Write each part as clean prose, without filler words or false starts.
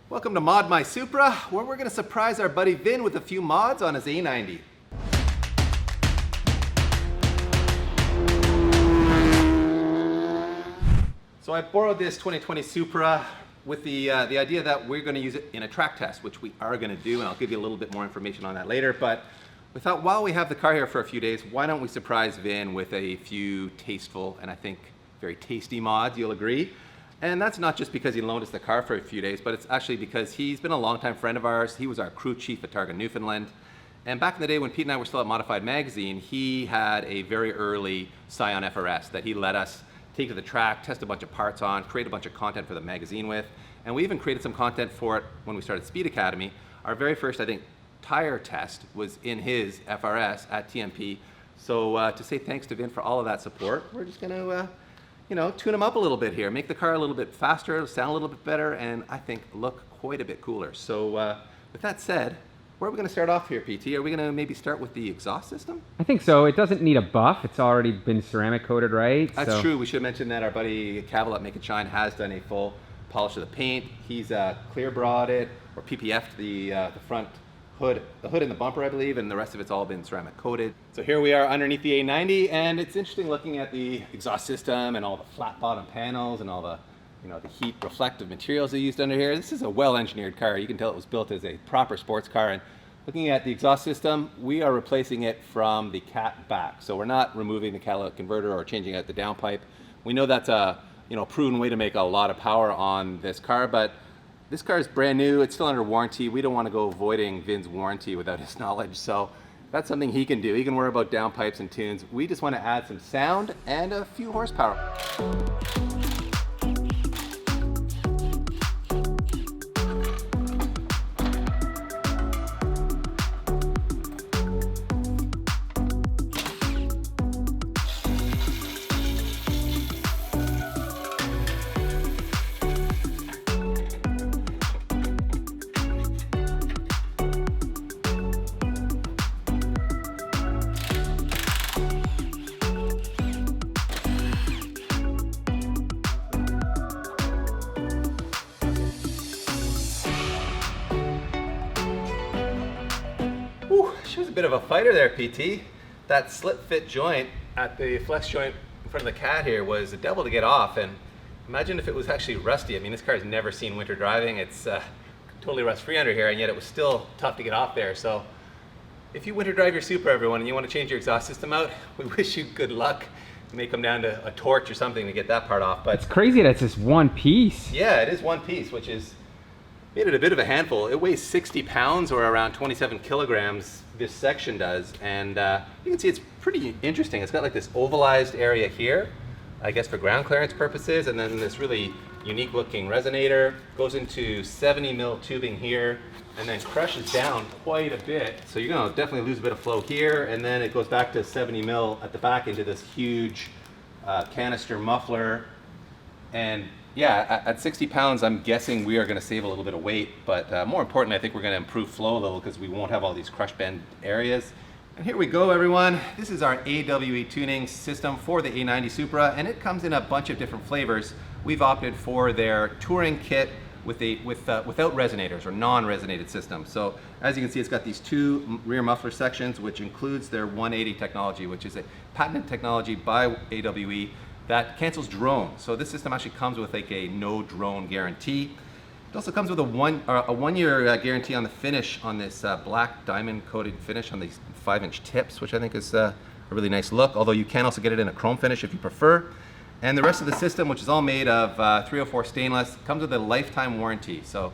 Welcome to Mod My Supra, where we're going to surprise our buddy Vin with a few mods on his A90. So I borrowed this 2020 Supra with the idea that we're going to use it in a track test, which we are going to do, and I'll give you a little bit more information on that later. But we thought, while we have the car here for a few days, why don't we surprise Vin with a few tasteful and I think very tasty mods, you'll agree. And that's not just because he loaned us the car for a few days, but it's actually because he's been a longtime friend of ours. He was our crew chief at Targa, Newfoundland. And back in the day when Pete and I were still at Modified Magazine, he had a very early Scion FRS that he let us take to the track, test a bunch of parts on, create a bunch of content for the magazine with. And we even created some content for it when we started Speed Academy. Our very first, I think, tire test was in his FRS at TMP. So to say thanks to Vin for all of that support, we're just going to tune him up a little bit here, make the car a little bit faster, sound a little bit better, and I think look quite a bit cooler. So with that said, where are we going to start off here, PT? Are we going to maybe start with the exhaust system? I think so. It doesn't need a buff. It's already been ceramic coated, right? That's true. We should mention that our buddy Cavill at Make It Shine has done a full polish of the paint. He's clear brawled it, or PPF'd the front hood, the hood and the bumper, I believe, and the rest of it's all been ceramic coated. So here we are underneath the A90, and it's interesting looking at the exhaust system and all the flat bottom panels and all the, the heat reflective materials they used under here. This is a well-engineered car. You can tell it was built as a proper sports car. And looking at the exhaust system, we are replacing it from the cat back. So we're not removing the catalytic converter or changing out the downpipe. We know that's a proven way to make a lot of power on this car, but this car is brand new, it's still under warranty. We don't want to go voiding Vin's warranty without his knowledge, so that's something he can do. He can worry about downpipes and tunes. We just want to add some sound and a few horsepower. She was a bit of a fighter there, PT. That slip fit joint at the flex joint in front of the cat here was a devil to get off, and imagine if it was actually rusty. I mean, this car's never seen winter driving. It's totally rust free under here, and yet it was still tough to get off there. So if you winter drive your Supra, everyone, and you want to change your exhaust system out, we wish you good luck. You may come down to a torch or something to get that part off. But it's crazy that it's just one piece. Yeah, it is one piece, which is made it a bit of a handful. It weighs 60 pounds or around 27 kilograms, this section does, and you can see it's pretty interesting. It's got like this ovalized area here, I guess for ground clearance purposes, and then this really unique looking resonator goes into 70 mil tubing here and then crushes down quite a bit. So you're gonna definitely lose a bit of flow here, and then it goes back to 70 mil at the back into this huge canister muffler. And yeah, at 60 pounds, I'm guessing we are going to save a little bit of weight, but more importantly, I think we're going to improve flow a little because we won't have all these crush bend areas. And here we go, everyone. This is our AWE tuning system for the A90 Supra, and it comes in a bunch of different flavors. We've opted for their touring kit without resonators or non-resonated system. So as you can see, it's got these two rear muffler sections, which includes their 180 technology, which is a patented technology by AWE that cancels drone. So this system actually comes with like a no drone guarantee. It also comes with a one-year guarantee on the finish on this black diamond coated finish on these 5-inch tips, which I think is a really nice look, although you can also get it in a chrome finish if you prefer. And the rest of the system, which is all made of 304 stainless, comes with a lifetime warranty. So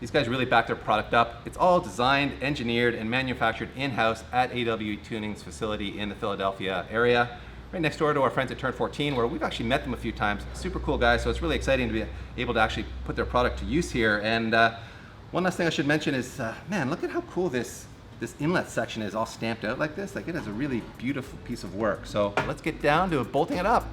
these guys really back their product up. It's all designed, engineered, and manufactured in-house at AWE Tuning's facility in the Philadelphia area, right next door to our friends at Turn 14, where we've actually met them a few times. Super cool guys, so it's really exciting to be able to actually put their product to use here. And one last thing I should mention is, man, look at how cool this inlet section is all stamped out like this. Like, it is a really beautiful piece of work. So let's get down to bolting it up.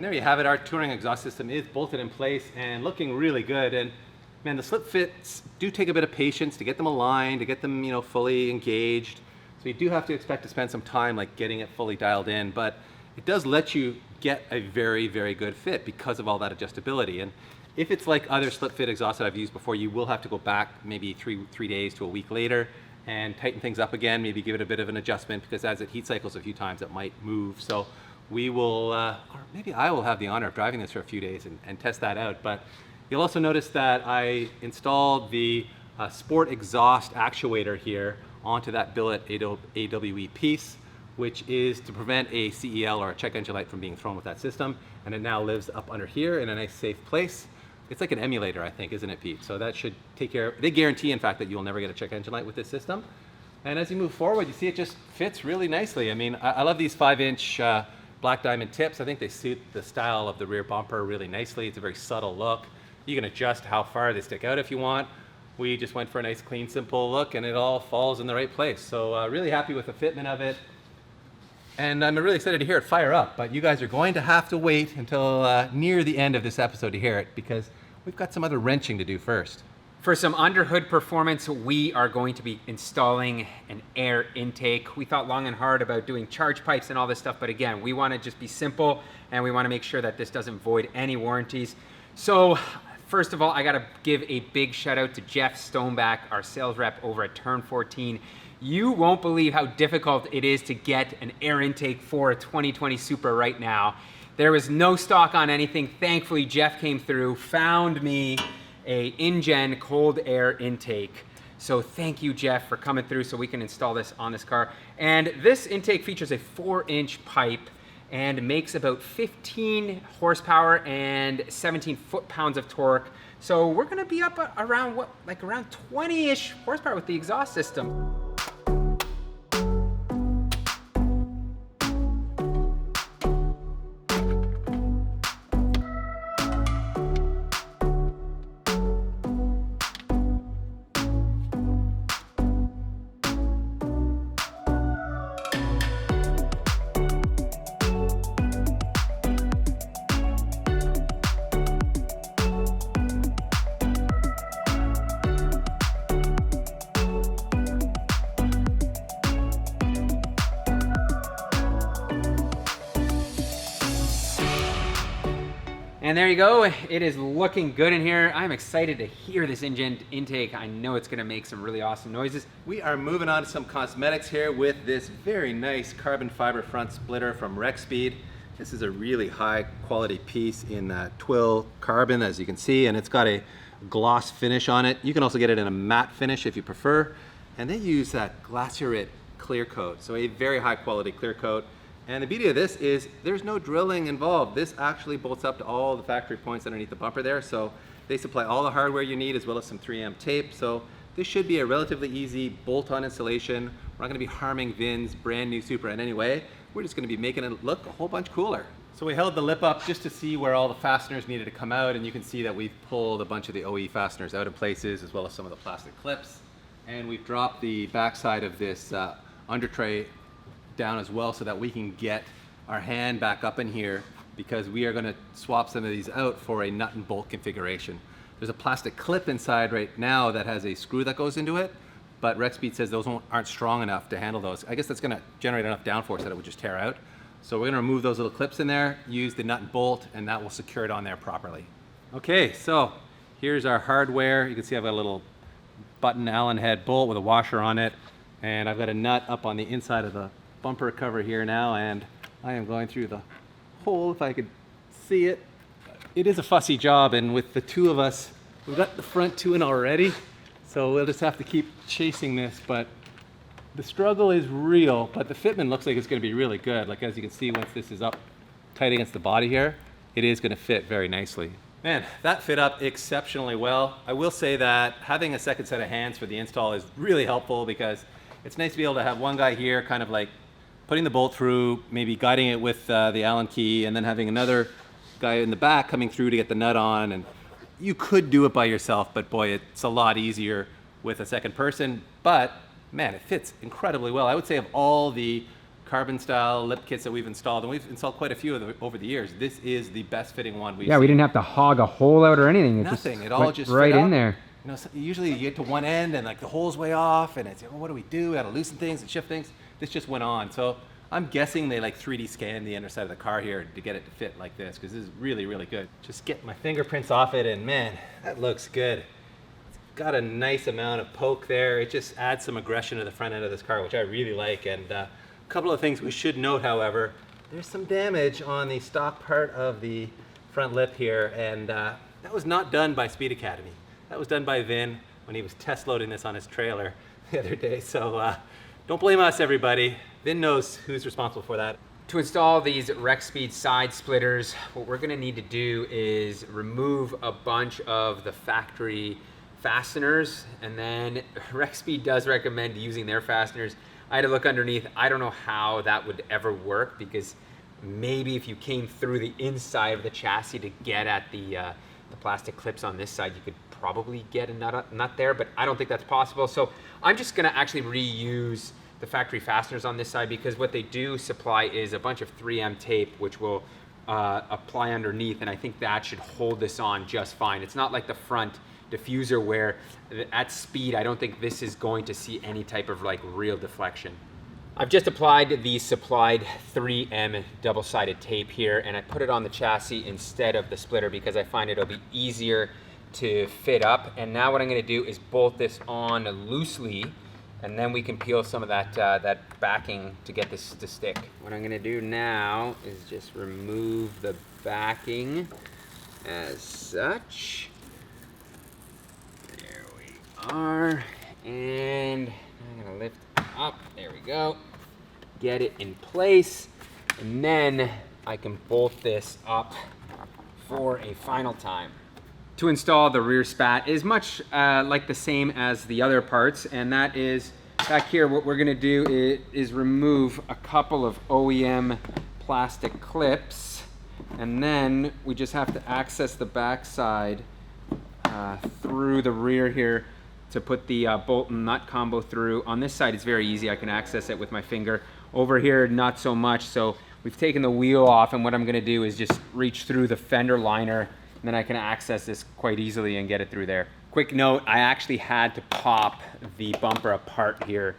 And there you have it. Our touring exhaust system is bolted in place and looking really good. And man, the slip fits do take a bit of patience to get them aligned, to get them, you know, fully engaged. So you do have to expect to spend some time like getting it fully dialed in, but it does let you get a very, very good fit because of all that adjustability. And if it's like other slip fit exhausts that I've used before, you will have to go back maybe three days to a week later and tighten things up again, maybe give it a bit of an adjustment, because as it heat cycles a few times, it might move. So we will, or maybe I will have the honor of driving this for a few days and test that out. But you'll also notice that I installed the sport exhaust actuator here onto that billet AWE piece, which is to prevent a CEL or a check engine light from being thrown with that system. And it now lives up under here in a nice safe place. It's like an emulator, I think, isn't it, Pete? So that should take care of, they guarantee, in fact, that you'll never get a check engine light with this system. And as you move forward, you see it just fits really nicely. I mean, I love these 5-inch black diamond tips. I think they suit the style of the rear bumper really nicely. It's a very subtle look. You can adjust how far they stick out if you want. We just went for a nice, clean, simple look, and it all falls in the right place. So really happy with the fitment of it. And I'm really excited to hear it fire up, but you guys are going to have to wait until near the end of this episode to hear it, because we've got some other wrenching to do first. For some underhood performance, we are going to be installing an air intake. We thought long and hard about doing charge pipes and all this stuff, but again, we want to just be simple, and we want to make sure that this doesn't void any warranties. So first of all, I got to give a big shout out to Jeff Stoneback, our sales rep over at Turn 14. You won't believe how difficult it is to get an air intake for a 2020 Supra right now. There was no stock on anything. Thankfully, Jeff came through, found me a InGen cold air intake. So thank you, Jeff, for coming through so we can install this on this car. And this intake features a 4-inch pipe and makes about 15 horsepower and 17 foot-pounds of torque. So we're gonna be up around around 20-ish horsepower with the exhaust system. And there you go, it is looking good in here. I'm excited to hear this engine intake. I know it's gonna make some really awesome noises. We are moving on to some cosmetics here with this very nice carbon fiber front splitter from Rexpeed. This is a really high quality piece in twill carbon, as you can see, and it's got a gloss finish on it. You can also get it in a matte finish if you prefer. And they use that Glacierit clear coat, so a very high quality clear coat. And the beauty of this is there's no drilling involved. This actually bolts up to all the factory points underneath the bumper there. So they supply all the hardware you need as well as some 3M tape. So this should be a relatively easy bolt-on installation. We're not gonna be harming Vin's brand new Supra in any way. We're just gonna be making it look a whole bunch cooler. So we held the lip up just to see where all the fasteners needed to come out, and you can see that we've pulled a bunch of the OE fasteners out in places as well as some of the plastic clips. And we've dropped the backside of this under tray down as well so that we can get our hand back up in here, because we are going to swap some of these out for a nut and bolt configuration. There's a plastic clip inside right now that has a screw that goes into it, but Rexpeed says those aren't strong enough to handle those. I guess that's going to generate enough downforce that it would just tear out. So we're going to remove those little clips in there, use the nut and bolt, and that will secure it on there properly. Okay, so here's our hardware. You can see I've got a little button Allen head bolt with a washer on it, and I've got a nut up on the inside of the bumper cover here now, and I am going through the hole if I could see it. It is a fussy job, and with the two of us, we've got the front two in already, so we'll just have to keep chasing this, but the struggle is real, but the fitment looks like it's going to be really good. Like, as you can see, once this is up tight against the body here, it is going to fit very nicely. Man, that fit up exceptionally well. I will say that having a second set of hands for the install is really helpful, because it's nice to be able to have one guy here kind of like putting the bolt through, maybe guiding it with the Allen key, and then having another guy in the back coming through to get the nut on. And you could do it by yourself, but boy, it's a lot easier with a second person. But man, it fits incredibly well. I would say of all the carbon style lip kits that we've installed, and we've installed quite a few of them over the years, this is the best fitting one we've Yeah, seen. we didn't have to hog a hole out or anything. It Nothing. just It all went just right fit in up. there. You know, usually you get to one end and like the hole's way off, and it's, well, what do we do? We got to loosen things and shift things. This just went on. So I'm guessing they like 3D scanned the underside of the car here to get it to fit like this, because this is really, really good. Just get my fingerprints off it, and man, that looks good. It's got a nice amount of poke there. It just adds some aggression to the front end of this car, which I really like. And a couple of things we should note, however, there's some damage on the stock part of the front lip here, and that was not done by Speed Academy. That was done by Vin when he was test loading this on his trailer the other day. So don't blame us, everybody. Vin knows who's responsible for that. To install these Rexpeed side splitters, what we're gonna need to do is remove a bunch of the factory fasteners, and then Rexpeed does recommend using their fasteners. I had to look underneath. I don't know how that would ever work, because maybe if you came through the inside of the chassis to get at the plastic clips on this side, you could probably get a nut there, but I don't think that's possible. So I'm just gonna actually reuse the factory fasteners on this side, because what they do supply is a bunch of 3M tape, which will apply underneath, and I think that should hold this on just fine. It's not like the front diffuser where at speed, I don't think this is going to see any type of like real deflection. I've just applied the supplied 3M double-sided tape here, and I put it on the chassis instead of the splitter because I find it'll be easier to fit up. And now what I'm gonna do is bolt this on loosely, and then we can peel some of that backing to get this to stick. What I'm gonna do now is just remove the backing as such. There we are. And I'm gonna lift up, there we go. Get it in place, and then I can bolt this up for a final time. To install the rear spat is much like the same as the other parts, and that is back here. What we're gonna do is remove a couple of OEM plastic clips, and then we just have to access the back side through the rear here to put the bolt and nut combo through. On this side, it's very easy. I can access it with my finger. Over here, not so much. So we've taken the wheel off, and what I'm gonna do is just reach through the fender liner, and then I can access this quite easily and get it through there. Quick note, I actually had to pop the bumper apart here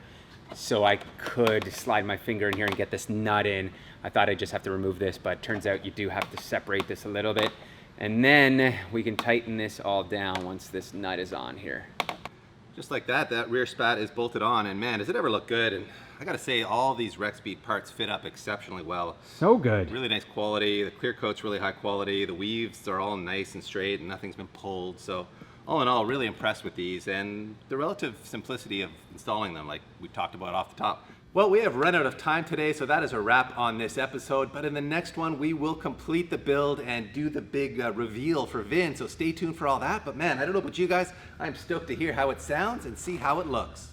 so I could slide my finger in here and get this nut in. I thought I'd just have to remove this, but turns out you do have to separate this a little bit. And then we can tighten this all down once this nut is on here. Just like that, that rear spat is bolted on, and man, does it ever look good. And I gotta say, all these Rexpeed parts fit up exceptionally well. So good. Really nice quality. The clear coat's really high quality. The weaves are all nice and straight, and nothing's been pulled. So all in all, really impressed with these, and the relative simplicity of installing them, like we talked about off the top. Well, we have run out of time today, so that is a wrap on this episode. But in the next one, we will complete the build and do the big reveal for Vin. So stay tuned for all that. But man, I don't know about you guys. I'm stoked to hear how it sounds and see how it looks.